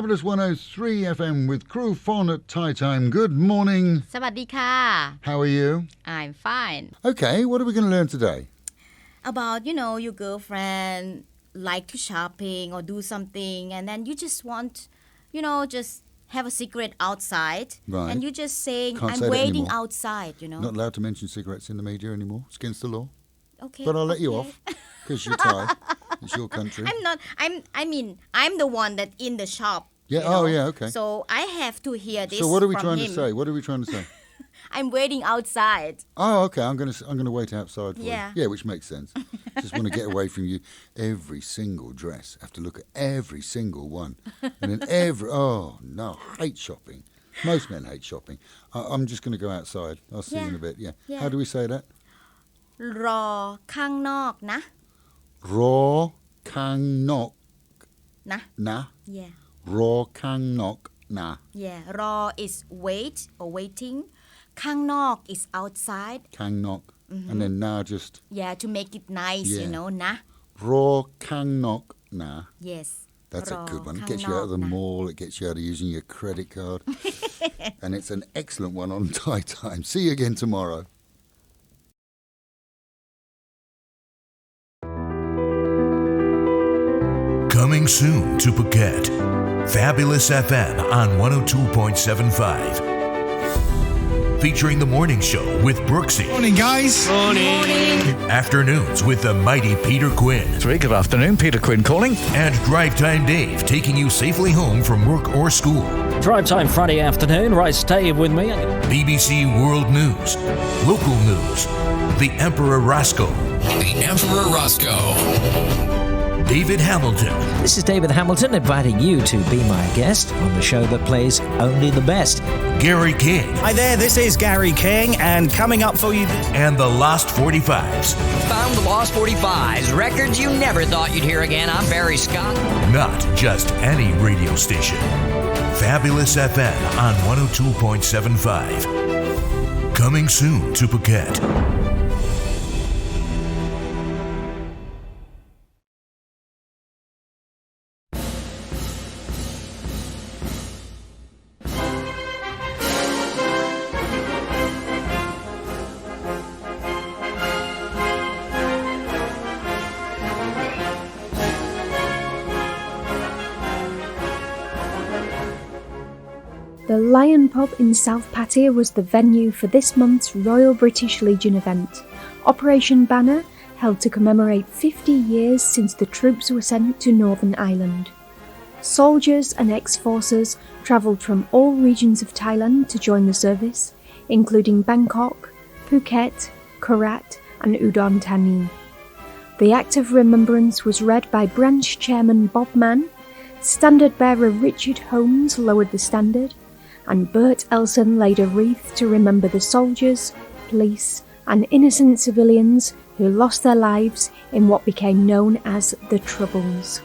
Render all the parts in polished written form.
Fabulous 103 FM with Crew Fon at Thai Time. Good morning. สวัสดีค่ะ How are you? I'm fine. Okay, what are we going to learn today? About, your girlfriend like to shopping or do something and then you just want, just have a cigarette outside. Right. And you just saying, Can't I'm say that waiting anymore. outside, Not allowed to mention cigarettes in the media anymore. It's against the law. Okay. But I'll let you off because you're Thai. It's your country. I'm the one that in the shop. Yeah, okay. So I have to hear this So what are we from trying him. to say? What are we trying to say? I'm waiting outside. Oh, okay. I'm going to wait outside for Yeah. you. Yeah, which makes sense. Just want to get away from you. Every single dress. Have to look at every single one. And then oh, no, hate shopping. Most men hate shopping. I'm just going to go outside. I'll see you in a bit. Yeah. How do we say that? รอข้างนอกนะ รอข้างนอก นะ นะ Yeah. รอข้างนอกนะ Yeah. รอ is wait or waiting. ข้างนอก is outside. ข้างนอก And then na just Yeah, to make it nice, Yeah. นะ รอข้างนอกนะ Yes. That's ร a อ good one. It ข้าง gets น you อ out ก of the นะ mall. It gets you out of using your credit card. And it's an excellent one on Thai Time. See you again tomorrow. Coming soon to Phuket. Fabulous FM on 102.75. Featuring the morning show with Brooksy. Morning, guys. Morning. Afternoons with the mighty Peter Quinn. Good afternoon. Peter Quinn calling. And Drive Time Dave taking you safely home from work or school. Drive Time Friday afternoon. Right, stay with me. BBC World News. Local news. The Emperor Roscoe. The Emperor Roscoe. David Hamilton. This is David Hamilton inviting you to be my guest on the show that plays only the best. Gary King. Hi there, this is Gary King, and coming up for you... And the Lost 45s. Found the Lost 45s, records you never thought you'd hear again. I'm Barry Scott. Not just any radio station. Fabulous FM on 102.75. Coming soon to Phuket. The Lion Pub in South Pattaya was the venue for this month's Royal British Legion event, Operation Banner, held to commemorate 50 years since the troops were sent to Northern Ireland. Soldiers and ex-forces travelled from all regions of Thailand to join the service, including Bangkok, Phuket, Korat and Udon Thani. The Act of Remembrance was read by Branch Chairman Bob Mann, Standard Bearer Richard Holmes lowered the standard, and Bert Elson laid a wreath to remember the soldiers, police and innocent civilians who lost their lives in what became known as the Troubles.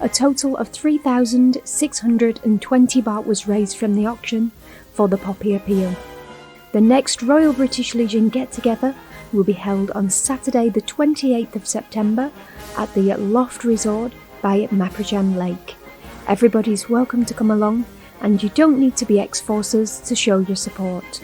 A total of 3,620 baht was raised from the auction for the Poppy Appeal. The next Royal British Legion get-together will be held on Saturday the 28th of September at the Loft Resort by Maprajan Lake. Everybody's welcome to come along, and you don't need to be ex-forces to show your support.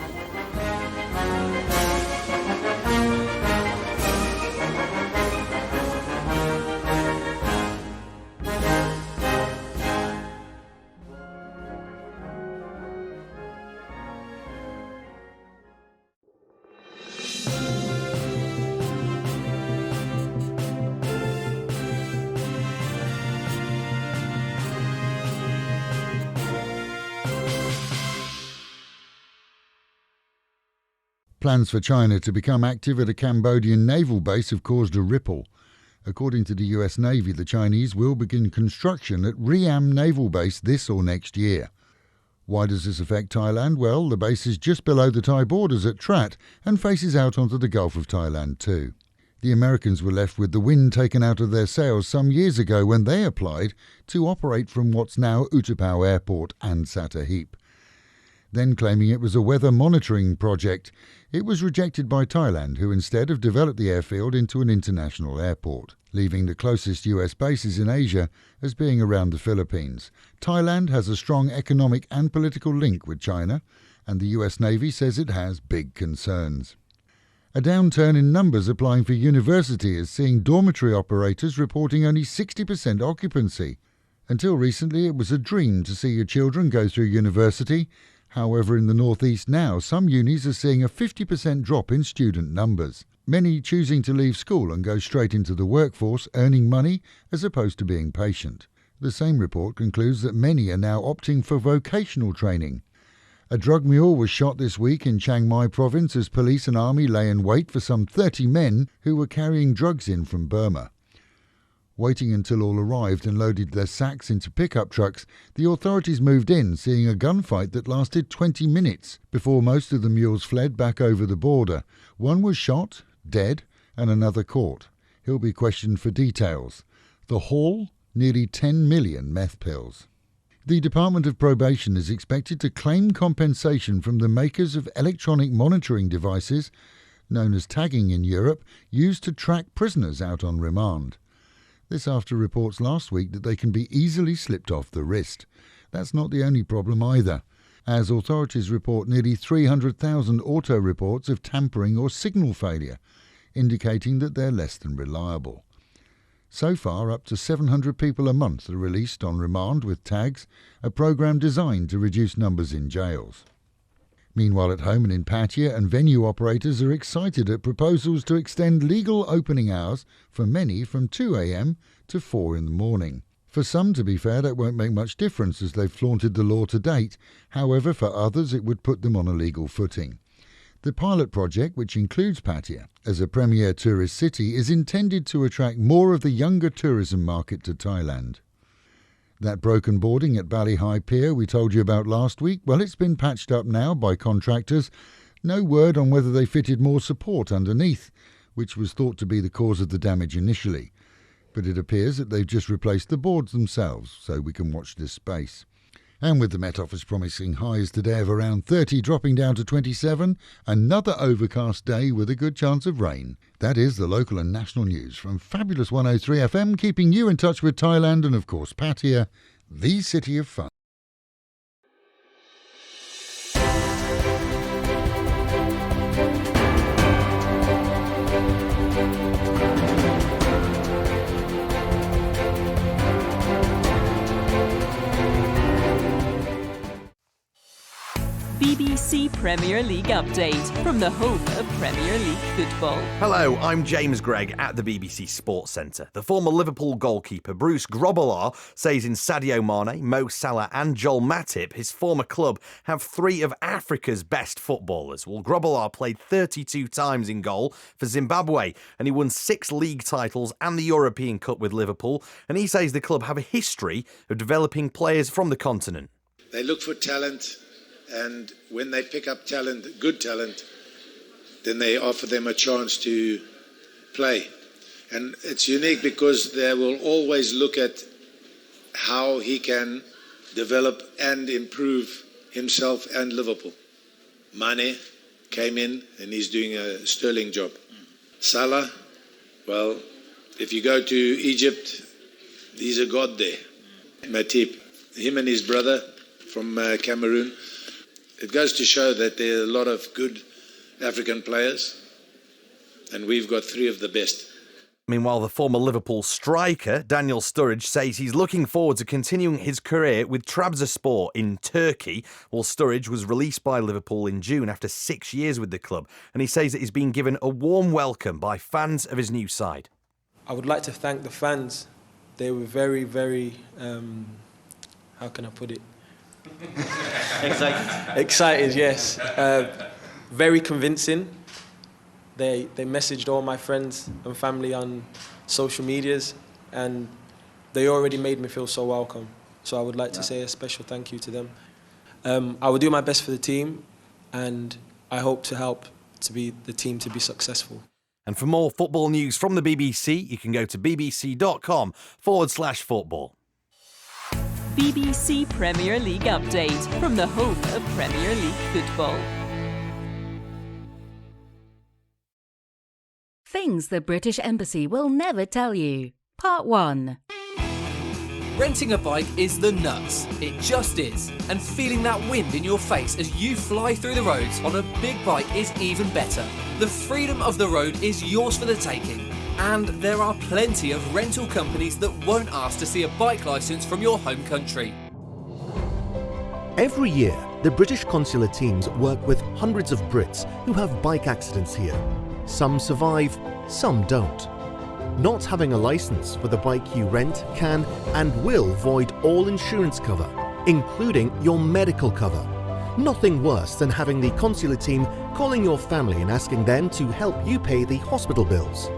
Plans for China to become active at a Cambodian naval base have caused a ripple. According to the US Navy, the Chinese will begin construction at Ream Naval Base this or next year. Why does this affect Thailand? Well, the base is just below the Thai borders at Trat and faces out onto the Gulf of Thailand too. The Americans were left with the wind taken out of their sails some years ago when they applied to operate from what's now Utapao Airport and Satahip. then claiming it was a weather monitoring project. It was rejected by Thailand, who instead have developed the airfield into an international airport, leaving the closest US bases in Asia as being around the Philippines. Thailand has a strong economic and political link with China, and the US Navy says it has big concerns. A downturn in numbers applying for university is seeing dormitory operators reporting only 60% occupancy. Until recently, it was a dream to see your children go through university. However, in the northeast now, some unis are seeing a 50% drop in student numbers. Many choosing to leave school and go straight into the workforce, earning money as opposed to being patient. The same report concludes that many are now opting for vocational training. A drug mule was shot this week in Chiang Mai province as police and army lay in wait for some 30 men who were carrying drugs in from Burma. Waiting until all arrived and loaded their sacks into pickup trucks, the authorities moved in, seeing a gunfight that lasted 20 minutes before most of the mules fled back over the border. One was shot, dead, and another caught. He'll be questioned for details. The haul? Nearly 10 million meth pills. The Department of Probation is expected to claim compensation from the makers of electronic monitoring devices, known as tagging in Europe, used to track prisoners out on remand. This after reports last week that they can be easily slipped off the wrist. That's not the only problem either, as authorities report nearly 300,000 auto reports of tampering or signal failure, indicating that they're less than reliable. So far, up to 700 people a month are released on remand with tags, a program designed to reduce numbers in jails. Meanwhile, at home and in Pattaya, and venue operators are excited at proposals to extend legal opening hours for many from 2 a.m. to 4 in the morning. For some, to be fair, that won't make much difference as they've flaunted the law to date. However, for others, it would put them on a legal footing. The pilot project, which includes Pattaya as a premier tourist city, is intended to attract more of the younger tourism market to Thailand. That broken boarding at Bali High Pier we told you about last week, well, it's been patched up now by contractors. No word on whether they fitted more support underneath, which was thought to be the cause of the damage initially. But it appears that they've just replaced the boards themselves, so we can watch this space. And with the Met Office promising highs today of around 30 dropping down to 27, another overcast day with a good chance of rain. That is the local and national news from Fabulous 103 FM, keeping you in touch with Thailand and, of course, Pattaya, the city of fun. BBC Premier League update from the home of Premier League football. Hello, I'm James Gregg at the BBC Sports Centre. The former Liverpool goalkeeper Bruce Grobbelaar says in Sadio Mane, Mo Salah and Joel Matip, his former club, have three of Africa's best footballers. Well, Grobbelaar played 32 times in goal for Zimbabwe and he won 6 league titles and the European Cup with Liverpool, and he says the club have a history of developing players from the continent. They look for talent. And when they pick up talent, good talent, then they offer them a chance to play. And it's unique because they will always look at how he can develop and improve himself and Liverpool. Mane came in and he's doing a sterling job. Salah, well, if you go to Egypt, he's a god there. Matip, him and his brother from Cameroon. It goes to show that there are a lot of good African players, and we've got 3 of the best. Meanwhile, the former Liverpool striker, Daniel Sturridge, says he's looking forward to continuing his career with Trabzonspor in Turkey. Well, Sturridge was released by Liverpool in June after 6 years with the club, and he says that he's been given a warm welcome by fans of his new side. I would like to thank the fans. They were very, very, how can I put it? Excited, yes. Very convincing. They messaged all my friends and family on social medias, and they already made me feel so welcome. So I would like to say a special thank you to them. I will do my best for the team, and I hope to help the team to be successful. And for more football news from the BBC, you can go to bbc.com/football. BBC Premier League update from the home of Premier League football. Things the British Embassy will never tell you. Part 1. Renting a bike is the nuts. It just is. And feeling that wind in your face as you fly through the roads on a big bike is even better. The freedom of the road is yours for the taking. And there are plenty of rental companies that won't ask to see a bike licence from your home country. Every year, the British consular teams work with hundreds of Brits who have bike accidents here. Some survive, some don't. Not having a licence for the bike you rent can and will void all insurance cover, including your medical cover. Nothing worse than having the consular team calling your family and asking them to help you pay the hospital bills.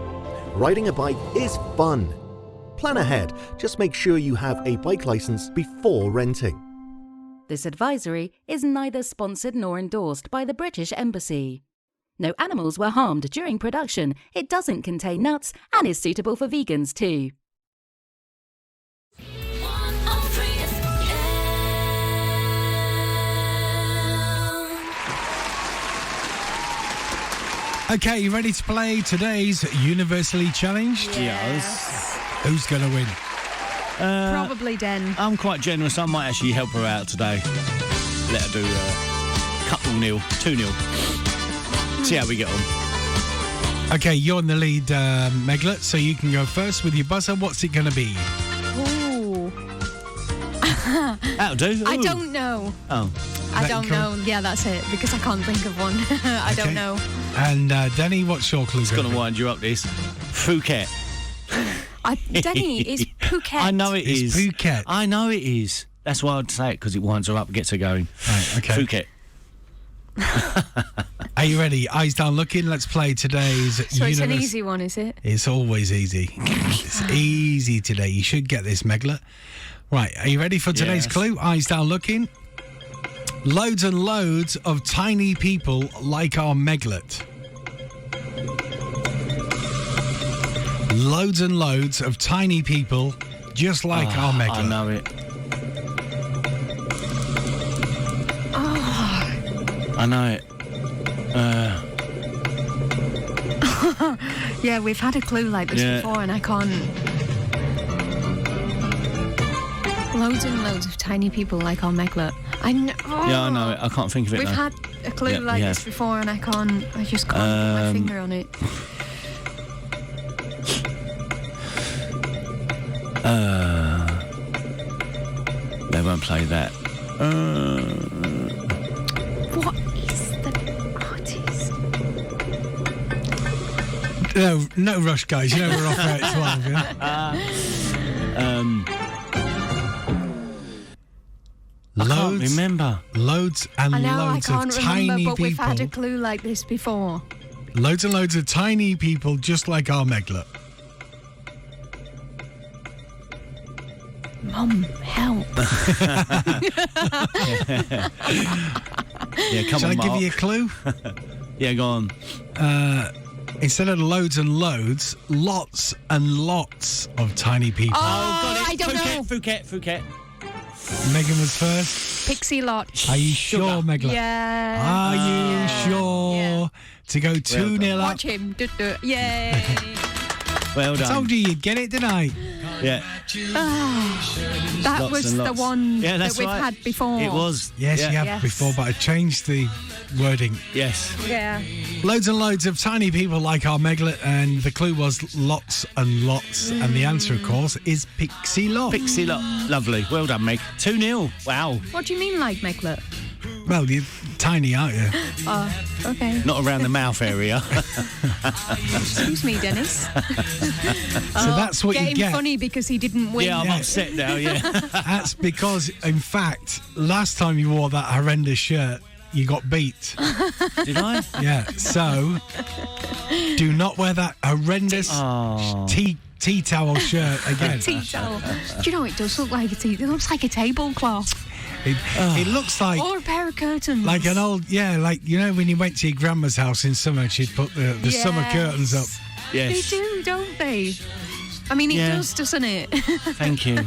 Riding a bike is fun. Plan ahead, just make sure you have a bike licence before renting. This advisory is neither sponsored nor endorsed by the British Embassy. No animals were harmed during production. It doesn't contain nuts and is suitable for vegans too. Okay, you ready to play today's Universally Challenged? Yes. Who's going to win? Probably Den. I'm quite generous. I might actually help her out today. Let her do couple 0, 2-0. See how we get on. Okay, you're in the lead, Meglet, so you can go first with your buzzer. What's it going to be? Ooh. That'll do. Ooh. I don't know. Oh. I don't know. Yeah, that's it, because I can't think of one. I don't know. And Denny, what's your clue? It's going to wind you up, this. Phuket. Denny, is Phuket. I know it is. It's Phuket. I know it is. That's why I'd say it, because it winds her up and gets her going. Right, okay. Phuket. Are you ready? Eyes down looking. Let's play today's So it's an easy one, is it? It's always easy. It's easy today. You should get this, Meglet. Right, are you ready for today's clue? Eyes down looking. Loads and loads of tiny people like our Meglet. Loads and loads of tiny people just like our Meglet. I know it. I know it. Yeah, we've had a clue like this before and I can't... Loads and loads of tiny people like our Meglet. I know. Yeah, I know it. I can't think of it We've now. had a clue like this before and I just can't put my finger on it. They won't play that. What is the artist? No rush, guys. You know we're off at 12, yeah? I can't remember. Loads and loads of tiny remember, but people. we've had a clue like this before. Loads and loads of tiny people just like our Meglet. Mum, help. Yeah, come Shall on, I give you a clue? Yeah, go on. Instead of loads and loads, lots and lots of tiny people. Oh, got it. I don't know. Phuket. Megan was first. Pixie Lot. Are you sure, Meglet? Yeah. Are you sure? Yeah. To go 2-0 up. Watch him. Yay. Well done. I told you you'd get it, didn't I? Yeah. That Lots was and the lots. one Yeah, that's that we've right. had before. It was. Yes, Yeah. you have Yes. before, but I changed the wording. Yes. Yeah. Loads and loads of tiny people like our Meglet, and the clue was lots and lots. And the answer, of course, is Pixie Lot. Pixie Lot. Lovely. Well done, Meg. 2-0. Wow. What do you mean, like Meglet? Well, you're tiny, aren't you? Oh, okay. Not around the mouth area. Excuse me, Dennis. So that's what you get. Funny because he didn't win. Yeah, I'm upset now, yeah. That's because, in fact, last time you wore that horrendous shirt, you got beat. Did I? Yeah, so do not wear that horrendous tea towel shirt again. Tea towel. Do you know, it does look like a tea. It looks like a tablecloth. It looks like... Or a pair of curtains. Like an old... Yeah, like, you know, when you went to your grandma's house in summer, she'd put the summer curtains up. Yes. They do, don't they? I mean, it does, doesn't it? Thank you.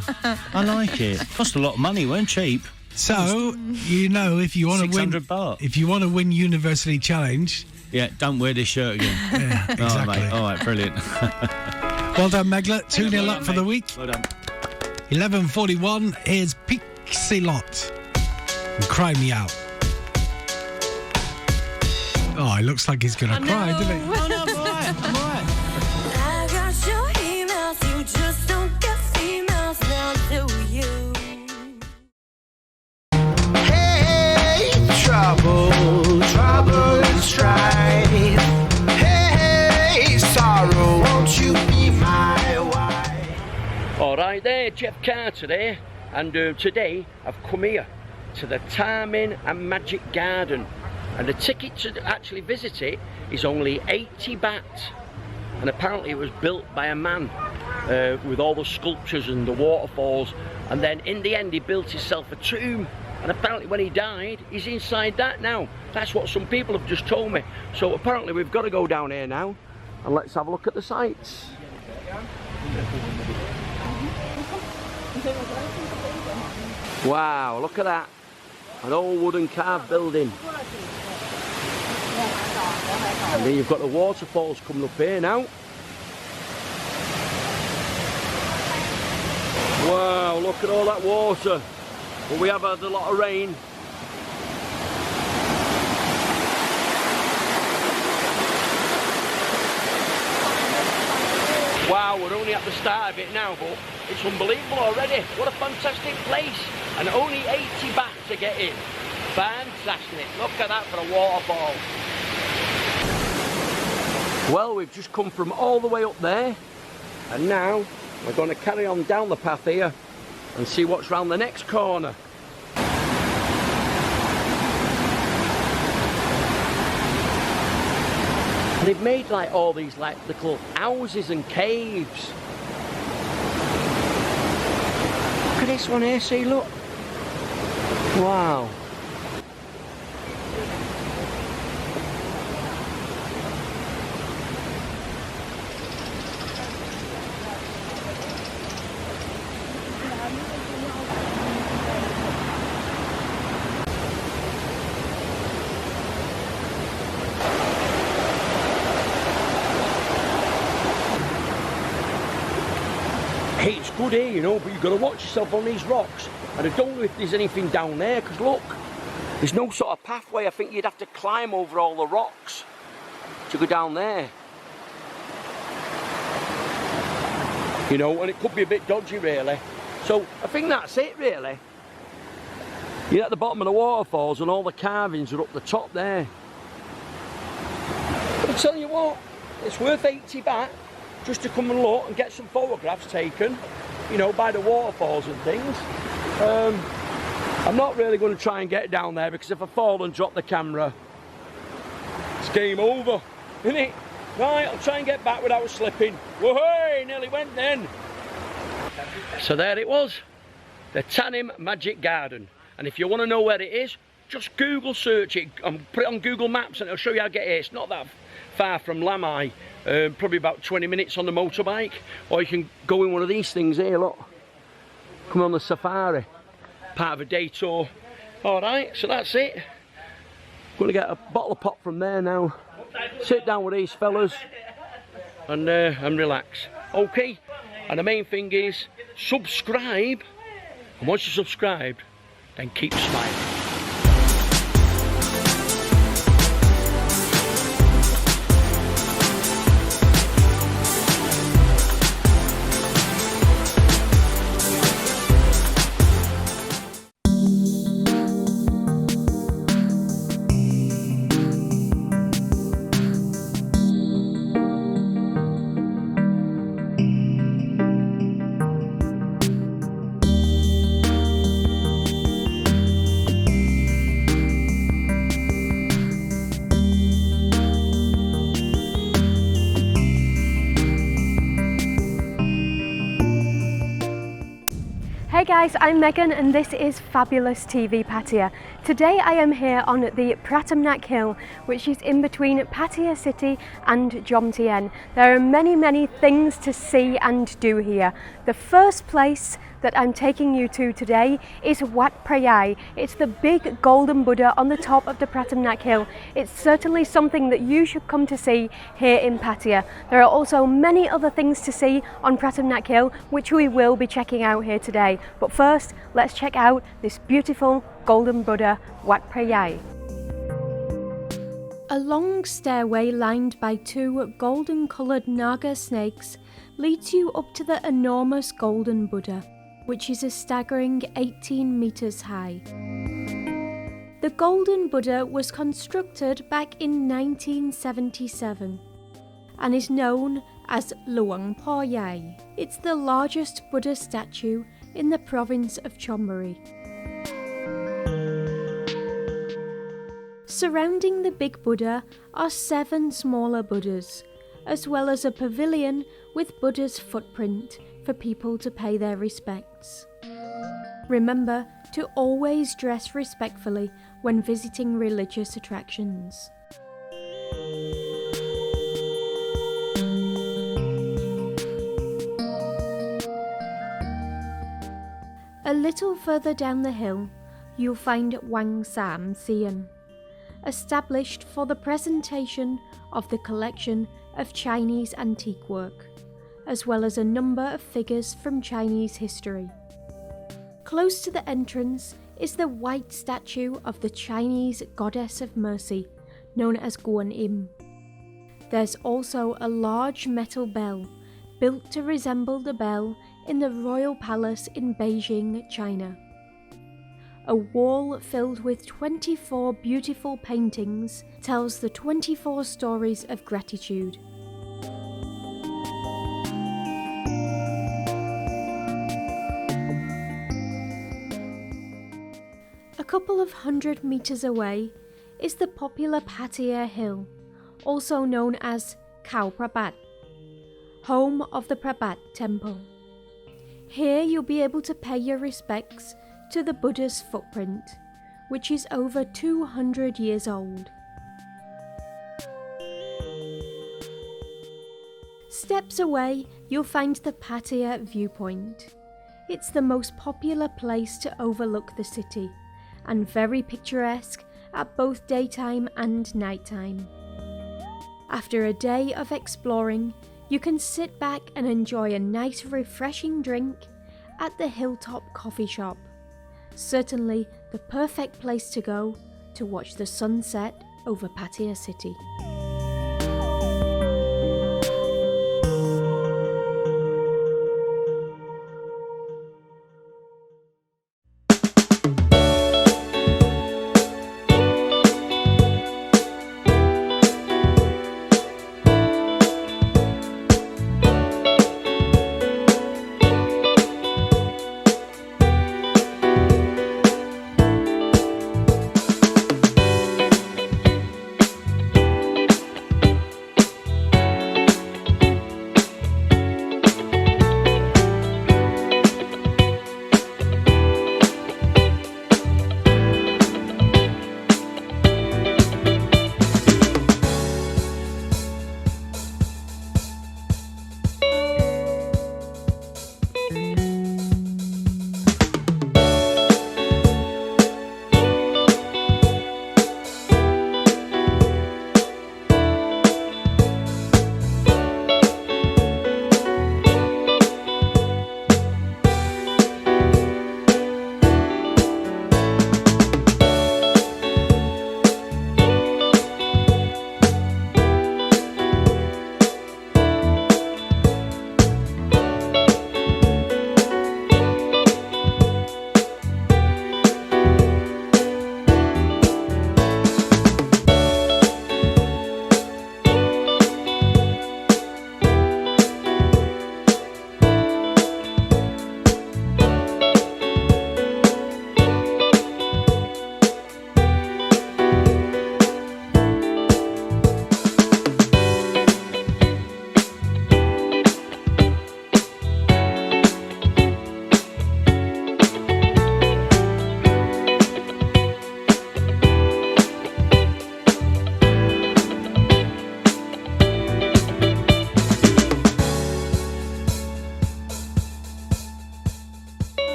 I like it. Cost a lot of money, weren't cheap. So, you know, if you want to win, $600. if you want to win University Challenge, yeah, don't wear this shirt again. Yeah, exactly. All right, brilliant. Well done, Megla. 2-0 up for the week. Well done. 11:41. Here's Pixie Lot. And Cry Me Out. Oh, it looks like he's going to cry, doesn't it? Oh, no, I'm all right. I'm all right. I got your emails, you just don't get females now, do you? Hey, trouble and strife. Hey, sorrow, won't you be my wife? All right there, Jeff Carter there, and today I've come here to the Timing and Magic Garden, and the ticket to actually visit it is only 80 baht, and apparently it was built by a man with all the sculptures and the waterfalls, and then in the end he built himself a tomb, and apparently when he died he's inside that now. That's what some people have just told me. So apparently we've got to go down here now and let's have a look at the sights. Wow, look at that. An old wooden carved building. And then you've got the waterfalls coming up here now. Wow, look at all that water. Well, we have had a lot of rain. Wow, we're only at the start of it now, but it's unbelievable already. What a fantastic place. And only 80 baht to get in. Fantastic. Look at that for a waterfall. Well, we've just come from all the way up there, and now we're going to carry on down the path here and see what's round the next corner. And they've made like all these like little houses and caves. Look at this one here, see, look. Wow. Hey, it's good here, you know, but you've got to watch yourself on these rocks. And I don't know if there's anything down there, because look, there's no sort of pathway. I think you'd have to climb over all the rocks to go down there. You know, and it could be a bit dodgy, really. So I think that's it, really. You're at the bottom of the waterfalls and all the carvings are up the top there. But I tell you what, it's worth 80 baht just to come and look and get some photographs taken, you know, by the waterfalls and things. I'm not really going to try and get down there, because if I fall and drop the camera, it's game over, isn't it? Right, I'll try and get back without slipping. Whoa-hey, nearly went then. So there it was, the Tanim Magic Garden. And if you want to know where it is, just Google search it and put it on Google Maps and it'll show you how to get here. It's not that far from Lamai, probably about 20 minutes on the motorbike, or you can go in one of these things here, look. Come on the safari, part of a day tour. Alright, so that's it. I'm going to get a bottle of pop from there now, sit down with these fellas and relax. Okay, and the main thing is subscribe, and once you're subscribed, then keep smiling. guys, I'm Megan and this is Fabulous TV Pattaya. Today I am here on the Pratamnak Hill, which is in between Pattaya City and Jomtien. There are many things to see and do here. The first place that I'm taking you to today is Wat Phra. It's the big golden Buddha on the top of the Pratamnak Hill. It's certainly something that you should come to see here in Pattaya. There are also many other things to see on Pratamnak Hill, which we will be checking out here today. But first, let's check out this beautiful golden Buddha, Wat Phra. A long stairway lined by two golden-coloured Naga snakes leads you up to the enormous golden Buddha, which is a staggering 18 metres high. The golden Buddha was constructed back in 1977 and is known as Luang Por Yai. It's the largest Buddha statue in the province of Chonburi. Surrounding the big Buddha are 7 smaller Buddhas, as well as a pavilion with Buddha's footprint for people to pay their respects. Remember to always dress respectfully when visiting religious attractions. A little further down the hill, you'll find Wang Sam Sian, established for the presentation of the collection of Chinese antique work, as well as a number of figures from Chinese history. Close to the entrance is the white statue of the Chinese goddess of mercy, known as Guan Im. There's also a large metal bell, built to resemble the bell in the royal palace in Beijing, China. A wall filled with 24 beautiful paintings tells the 24 stories of gratitude. A couple of 100 metres away is the popular Pattaya Hill, also known as Khao Prabat, home of the Prabat Temple. Here you'll be able to pay your respects to the Buddha's footprint, which is over 200 years old. Steps away, you'll find the Pattaya Viewpoint. It's the most popular place to overlook the city, and very picturesque at both daytime and nighttime. After a day of exploring, you can sit back and enjoy a nice refreshing drink at the Hilltop Coffee Shop. Certainly the perfect place to go to watch the sunset over Pattaya City.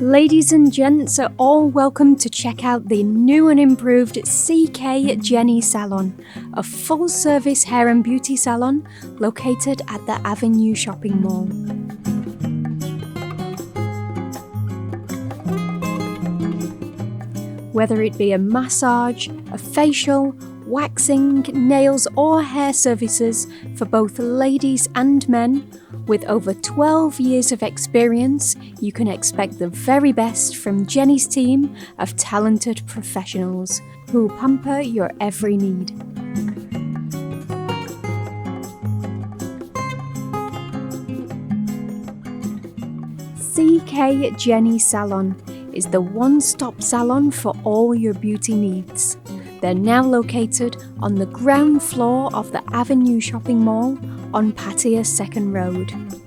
Ladies and gents are all welcome to check out the new and improved CK Jenny Salon, a full-service hair and beauty salon located at the Avenue Shopping Mall. Whether it be a massage, a facial, waxing, nails or hair services for both ladies and men, with over 12 years of experience, you can expect the very best from Jenny's team of talented professionals who pamper your every need. CK Jenny Salon is the one-stop salon for all your beauty needs. They're now located on the ground floor of the Avenue Shopping Mall on Pattaya 2nd Road.